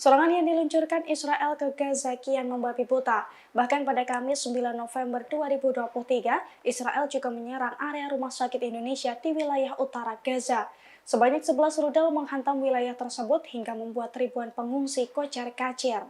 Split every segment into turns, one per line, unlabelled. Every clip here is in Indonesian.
Serangan yang diluncurkan Israel ke Gaza kian membabi buta. Bahkan pada Kamis 9 November 2023, Israel juga menyerang area rumah sakit Indonesia di wilayah utara Gaza. Sebanyak 11 rudal menghantam wilayah tersebut hingga membuat ribuan pengungsi kocar-kacir.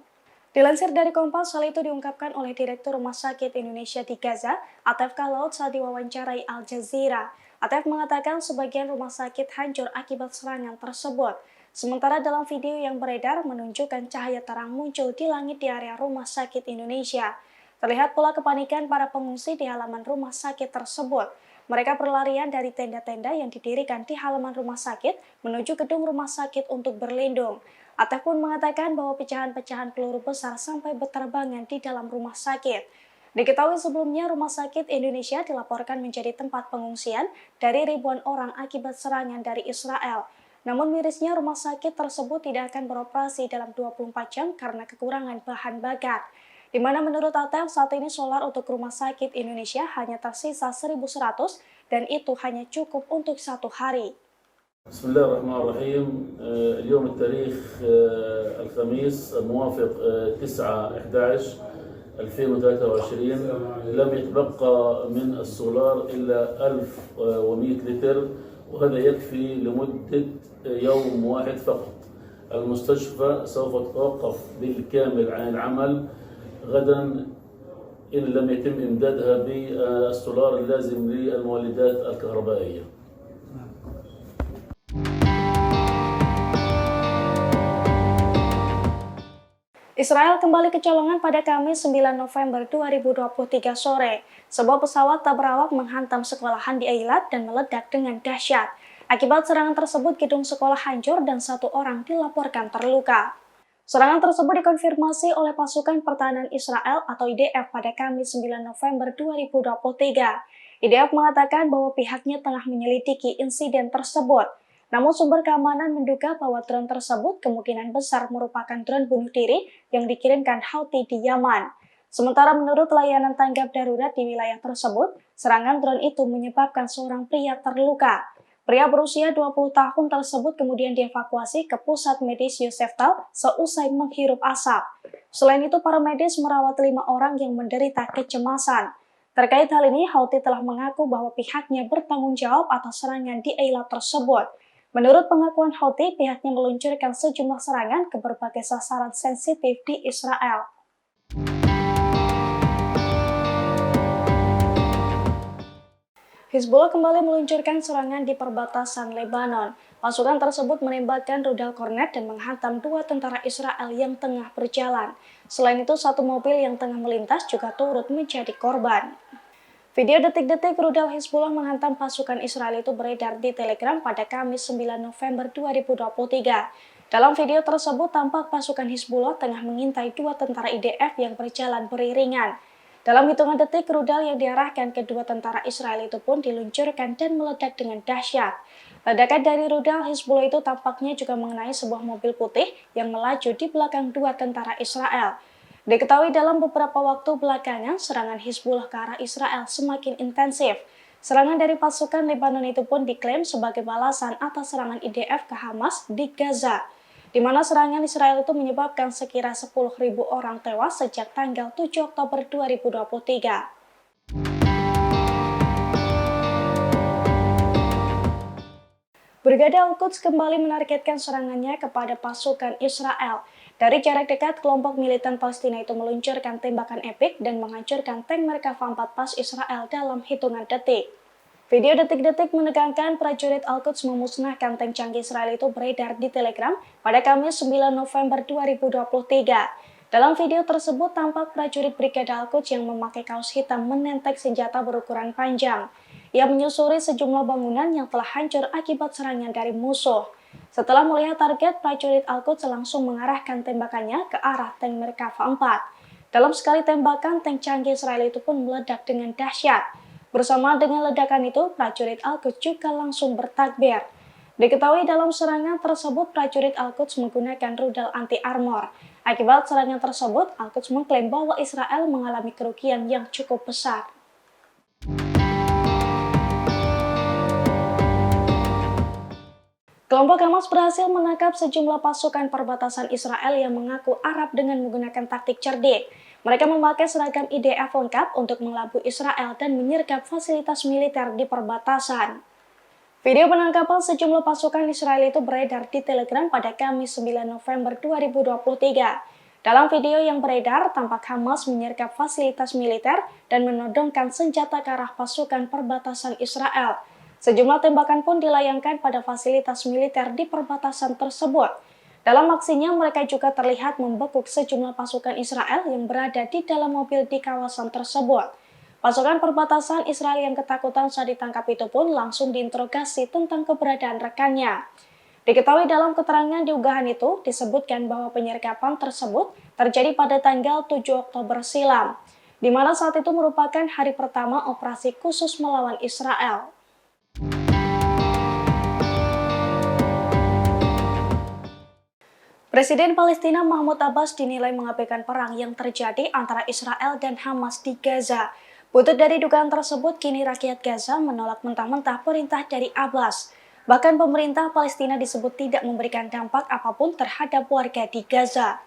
Dilansir dari Kompas, hal itu diungkapkan oleh Direktur Rumah Sakit Indonesia di Gaza, Atef Kalaut, saat diwawancarai Al Jazeera. Atef mengatakan sebagian rumah sakit hancur akibat serangan tersebut. Sementara dalam video yang beredar menunjukkan cahaya terang muncul di langit di area Rumah Sakit Indonesia. Terlihat pula kepanikan para pengungsi di halaman rumah sakit tersebut. Mereka berlarian dari tenda-tenda yang didirikan di halaman rumah sakit menuju gedung rumah sakit untuk berlindung. Atef pun mengatakan bahwa pecahan-pecahan peluru besar sampai berterbangan di dalam rumah sakit. Diketahui sebelumnya Rumah Sakit Indonesia dilaporkan menjadi tempat pengungsian dari ribuan orang akibat serangan dari Israel. Namun mirisnya rumah sakit tersebut tidak akan beroperasi dalam 24 jam karena kekurangan bahan bakar. Di mana menurut Atef saat ini solar untuk Rumah Sakit Indonesia hanya tersisa 1.100 dan itu hanya cukup untuk 1 hari.
بسم الله الرحمن الرحيم. اليوم التاريخ الخميس الموافق 9/11/2023. لم يتبقى من السولار إلا 1100 لتر، وهذا يكفي لمدة يوم واحد فقط. المستشفى سوف تتوقف بالكامل عن العمل غدا إن لم يتم إمدادها بالسولار اللازم للمولدات الكهربائية.
Israel kembali kecolongan pada Kamis 9 November 2023 sore. Sebuah pesawat tak berawak menghantam sekolahan di Eilat dan meledak dengan dahsyat. Akibat serangan tersebut, gedung sekolah hancur dan 1 orang dilaporkan terluka. Serangan tersebut dikonfirmasi oleh pasukan pertahanan Israel atau IDF pada Kamis 9 November 2023. IDF mengatakan bahwa pihaknya tengah menyelidiki insiden tersebut. Namun sumber keamanan menduga bahwa drone tersebut kemungkinan besar merupakan drone bunuh diri yang dikirimkan Houthi di Yaman. Sementara menurut layanan tanggap darurat di wilayah tersebut, serangan drone itu menyebabkan seorang pria terluka. Pria berusia 20 tahun tersebut kemudian dievakuasi ke pusat medis Yoseftal seusai menghirup asap. Selain itu, para medis merawat 5 orang yang menderita kecemasan. Terkait hal ini, Houthi telah mengaku bahwa pihaknya bertanggung jawab atas serangan di Eilat tersebut. Menurut pengakuan Houthi, pihaknya meluncurkan sejumlah serangan ke berbagai sasaran sensitif di Israel. Hizbullah kembali meluncurkan serangan di perbatasan Lebanon. Pasukan tersebut menembakkan rudal kornet dan menghantam 2 tentara Israel yang tengah berjalan. Selain itu, 1 mobil yang tengah melintas juga turut menjadi korban. Video detik-detik rudal Hizbullah menghantam pasukan Israel itu beredar di Telegram pada Kamis 9 November 2023. Dalam video tersebut tampak pasukan Hizbullah tengah mengintai 2 tentara IDF yang berjalan beriringan. Dalam hitungan detik, rudal yang diarahkan ke 2 tentara Israel itu pun diluncurkan dan meledak dengan dahsyat. Ledakan dari rudal Hizbullah itu tampaknya juga mengenai sebuah mobil putih yang melaju di belakang 2 tentara Israel. Diketahui dalam beberapa waktu belakangan, serangan Hizbullah ke arah Israel semakin intensif. Serangan dari pasukan Lebanon itu pun diklaim sebagai balasan atas serangan IDF ke Hamas di Gaza, di mana serangan Israel itu menyebabkan sekira 10.000 orang tewas sejak tanggal 7 Oktober 2023. Brigade Al-Quds kembali menargetkan serangannya kepada pasukan Israel. Dari jarak dekat, kelompok militan Palestina itu meluncurkan tembakan epik dan menghancurkan tank Merkava 4 pas Israel dalam hitungan detik. Video detik-detik menegangkan prajurit Al-Quds memusnahkan tank canggih Israel itu beredar di Telegram pada Kamis 9 November 2023. Dalam video tersebut tampak prajurit Brigade Al-Quds yang memakai kaos hitam menentek senjata berukuran panjang. Ia menyusuri sejumlah bangunan yang telah hancur akibat serangan dari musuh. Setelah melihat target, prajurit Al-Quds langsung mengarahkan tembakannya ke arah tank Merkava 4. Dalam sekali tembakan, tank canggih Israel itu pun meledak dengan dahsyat. Bersama dengan ledakan itu, prajurit Al-Quds juga langsung bertakbir. Diketahui dalam serangan tersebut, prajurit Al-Quds menggunakan rudal anti-armor. Akibat serangan tersebut, Al-Quds mengklaim bahwa Israel mengalami kerugian yang cukup besar. Kelompok Hamas berhasil menangkap sejumlah pasukan perbatasan Israel yang mengaku Arab dengan menggunakan taktik cerdik. Mereka memakai seragam IDF lengkap untuk mengelabui Israel dan menyergap fasilitas militer di perbatasan. Video penangkapan sejumlah pasukan Israel itu beredar di Telegram pada Kamis 9 November 2023. Dalam video yang beredar, tampak Hamas menyergap fasilitas militer dan menodongkan senjata ke arah pasukan perbatasan Israel. Sejumlah tembakan pun dilayangkan pada fasilitas militer di perbatasan tersebut. Dalam aksinya, mereka juga terlihat membekuk sejumlah pasukan Israel yang berada di dalam mobil di kawasan tersebut. Pasukan perbatasan Israel yang ketakutan saat ditangkap itu pun langsung diinterogasi tentang keberadaan rekannya. Diketahui dalam keterangan di unggahan itu, disebutkan bahwa penyergapan tersebut terjadi pada tanggal 7 Oktober silam, di mana saat itu merupakan hari pertama operasi khusus melawan Israel. Presiden Palestina Mahmud Abbas dinilai mengabaikan perang yang terjadi antara Israel dan Hamas di Gaza. Buntut dari dugaan tersebut, kini rakyat Gaza menolak mentah-mentah perintah dari Abbas. Bahkan pemerintah Palestina disebut tidak memberikan dampak apapun terhadap warga di Gaza.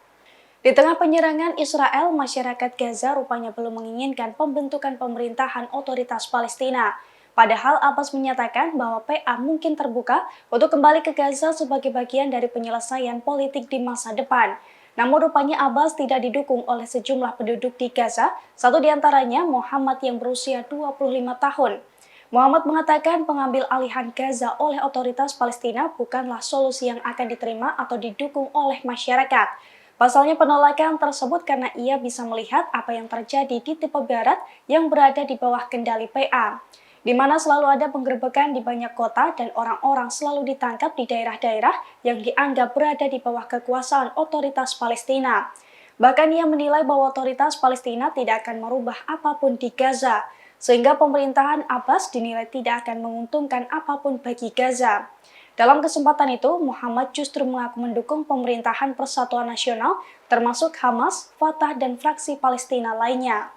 Di tengah penyerangan Israel, masyarakat Gaza rupanya belum menginginkan pembentukan pemerintahan otoritas Palestina. Padahal Abbas menyatakan bahwa PA mungkin terbuka untuk kembali ke Gaza sebagai bagian dari penyelesaian politik di masa depan. Namun rupanya Abbas tidak didukung oleh sejumlah penduduk di Gaza, satu diantaranya Muhammad yang berusia 25 tahun. Muhammad mengatakan pengambil alihan Gaza oleh otoritas Palestina bukanlah solusi yang akan diterima atau didukung oleh masyarakat. Pasalnya penolakan tersebut karena ia bisa melihat apa yang terjadi di tepi barat yang berada di bawah kendali PA, di mana selalu ada penggerbekan di banyak kota dan orang-orang selalu ditangkap di daerah-daerah yang dianggap berada di bawah kekuasaan otoritas Palestina. Bahkan ia menilai bahwa otoritas Palestina tidak akan merubah apapun di Gaza, sehingga pemerintahan Abbas dinilai tidak akan menguntungkan apapun bagi Gaza. Dalam kesempatan itu, Muhammad justru mengaku mendukung pemerintahan Persatuan Nasional, termasuk Hamas, Fatah, dan fraksi Palestina lainnya.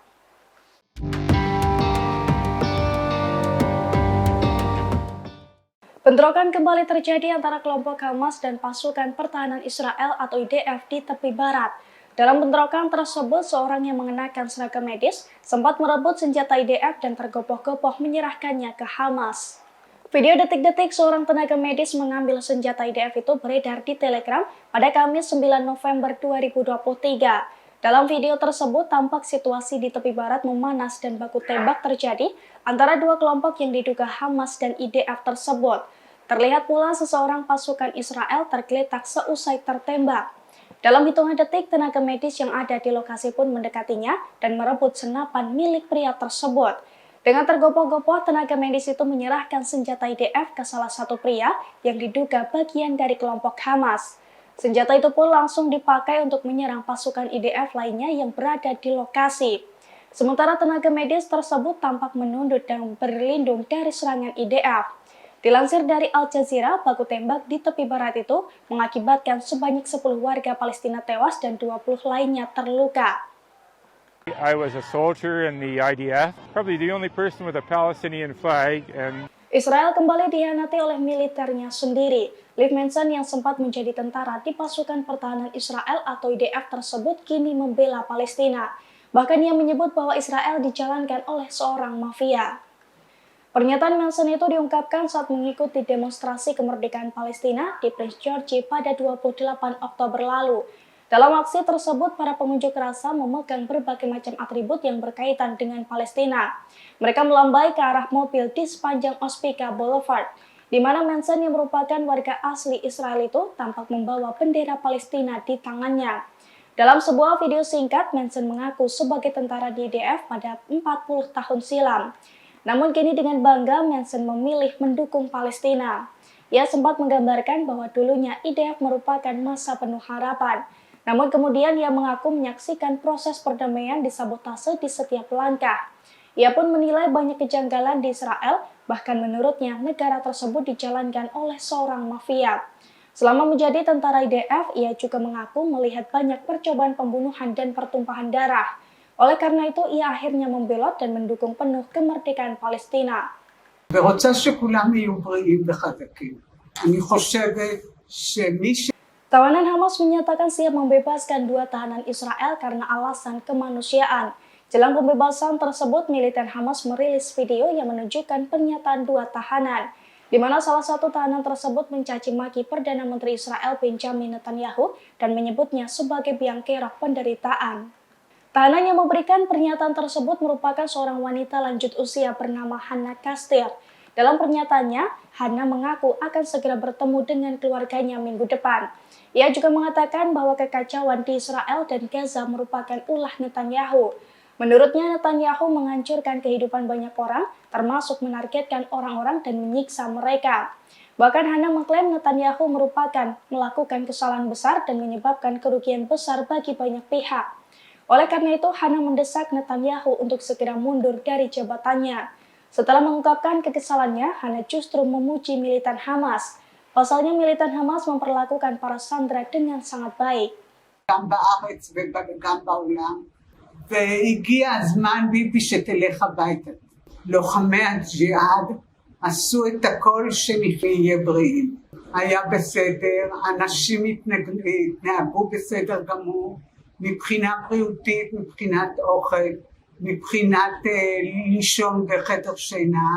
Bentrokan kembali terjadi antara kelompok Hamas dan pasukan pertahanan Israel atau IDF di tepi barat. Dalam bentrokan tersebut, seorang yang mengenakan seragam medis sempat merebut senjata IDF dan tergopoh-gopoh menyerahkannya ke Hamas. Video detik-detik seorang tenaga medis mengambil senjata IDF itu beredar di Telegram pada Kamis 9 November 2023. Dalam video tersebut, tampak situasi di tepi barat memanas dan baku tembak terjadi antara dua kelompok yang diduga Hamas dan IDF tersebut. Terlihat pula seseorang pasukan Israel tergeletak seusai tertembak. Dalam hitungan detik, tenaga medis yang ada di lokasi pun mendekatinya dan merebut senapan milik pria tersebut. Dengan tergopoh-gopoh, tenaga medis itu menyerahkan senjata IDF ke salah satu pria yang diduga bagian dari kelompok Hamas. Senjata itu pun langsung dipakai untuk menyerang pasukan IDF lainnya yang berada di lokasi. Sementara tenaga medis tersebut tampak menunduk dan berlindung dari serangan IDF. Dilansir dari Al Jazeera, baku tembak di tepi barat itu mengakibatkan sebanyak 10 warga Palestina tewas dan 20 lainnya terluka.
I was a soldier in the IDF, probably the only person with a Palestinian flag, and
Israel kembali dihianati oleh militernya sendiri. Liv Manson yang sempat menjadi tentara di pasukan pertahanan Israel atau IDF tersebut kini membela Palestina. Bahkan ia menyebut bahwa Israel dijalankan oleh seorang mafia. Pernyataan Manson itu diungkapkan saat mengikuti demonstrasi kemerdekaan Palestina di Prince George pada 28 Oktober lalu. Dalam aksi tersebut, para pengunjuk rasa memegang berbagai macam atribut yang berkaitan dengan Palestina. Mereka melambai ke arah mobil di sepanjang Ospika Boulevard, di mana Manson yang merupakan warga asli Israel itu tampak membawa bendera Palestina di tangannya. Dalam sebuah video singkat, Manson mengaku sebagai tentara di IDF pada 40 tahun silam. Namun kini dengan bangga, Manson memilih mendukung Palestina. Ia sempat menggambarkan bahwa dulunya IDF merupakan masa penuh harapan. Namun kemudian ia mengaku menyaksikan proses perdamaian disabotase di setiap langkah. Ia pun menilai banyak kejanggalan di Israel, bahkan menurutnya negara tersebut dijalankan oleh seorang mafia. Selama menjadi tentara IDF, ia juga mengaku melihat banyak percobaan pembunuhan dan pertumpahan darah. Oleh karena itu, ia akhirnya membelot dan mendukung penuh kemerdekaan Palestina.
ורוצה שכולם יהיו בריאים וחזקים. אני חושבת שמי
Tawanan Hamas menyatakan siap membebaskan 2 tahanan Israel karena alasan kemanusiaan. Jelang pembebasan tersebut, militer Hamas merilis video yang menunjukkan pernyataan 2 tahanan, di mana salah satu tahanan tersebut mencaci maki Perdana Menteri Israel Benjamin Netanyahu dan menyebutnya sebagai biang kerok penderitaan. Tahanan yang memberikan pernyataan tersebut merupakan seorang wanita lanjut usia bernama Hannah Kastir. Dalam pernyataannya, Hannah mengaku akan segera bertemu dengan keluarganya minggu depan. Ia juga mengatakan bahwa kekacauan di Israel dan Gaza merupakan ulah Netanyahu. Menurutnya, Netanyahu menghancurkan kehidupan banyak orang, termasuk menargetkan orang-orang dan menyiksa mereka. Bahkan Hannah mengklaim Netanyahu melakukan kesalahan besar dan menyebabkan kerugian besar bagi banyak pihak. Oleh karena itu, Hannah mendesak Netanyahu untuk segera mundur dari jabatannya. Setelah mengungkapkan kekesalannya, Hannah justru memuji militan Hamas. Pasalnya, militan Hamas memperlakukan para sandera dengan sangat baik.
גם בארץ וגם בעולם, והגיע הזמן ביבי שתלך הביתה. לוחמי הג'יהאד עשו את הכל שנהיה בריאים. היה בסדר, אנשים התנהגו בסדר גמור, מבחינה בריאותית, מבחינת אוכל, מבחינת לישון בחדר שינה,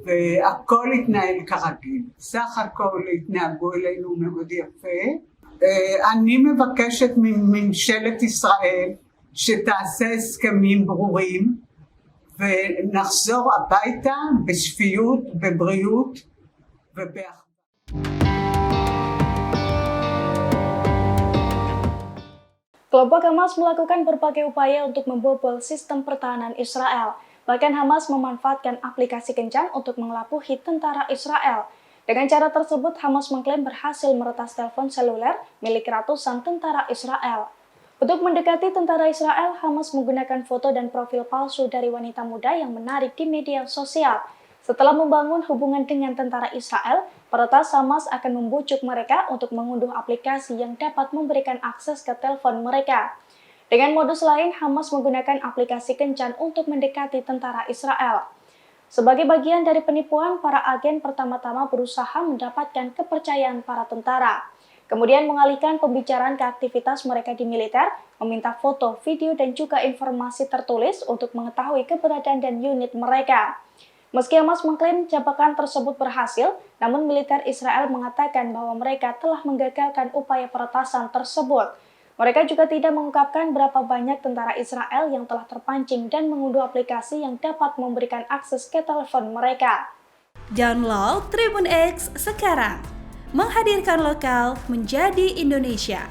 והכל התנהל כרגיל. סך הכל התנהגו אלינו מאוד יפה. אני מבקשת מממשלת ישראל שתעשה הסכמים ברורים ונחזור הביתה בשפיות, בבריאות ובאחווה.
Kelompok Hamas melakukan berbagai upaya untuk membobol sistem pertahanan Israel. Bahkan Hamas memanfaatkan aplikasi kencan untuk mengelabuhi tentara Israel. Dengan cara tersebut, Hamas mengklaim berhasil meretas telepon seluler milik ratusan tentara Israel. Untuk mendekati tentara Israel, Hamas menggunakan foto dan profil palsu dari wanita muda yang menarik di media sosial. Setelah membangun hubungan dengan tentara Israel, peretas Hamas akan membujuk mereka untuk mengunduh aplikasi yang dapat memberikan akses ke telepon mereka. Dengan modus lain, Hamas menggunakan aplikasi kencan untuk mendekati tentara Israel. Sebagai bagian dari penipuan, para agen pertama-tama berusaha mendapatkan kepercayaan para tentara. Kemudian mengalihkan pembicaraan ke aktivitas mereka di militer, meminta foto, video, dan juga informasi tertulis untuk mengetahui keberadaan dan unit mereka. Meski Hamas mengklaim jebakan tersebut berhasil, namun militer Israel mengatakan bahwa mereka telah menggagalkan upaya peretasan tersebut. Mereka juga tidak mengungkapkan berapa banyak tentara Israel yang telah terpancing dan mengunduh aplikasi yang dapat memberikan akses ke telepon mereka.
Download Tribun X sekarang, menghadirkan lokal menjadi Indonesia.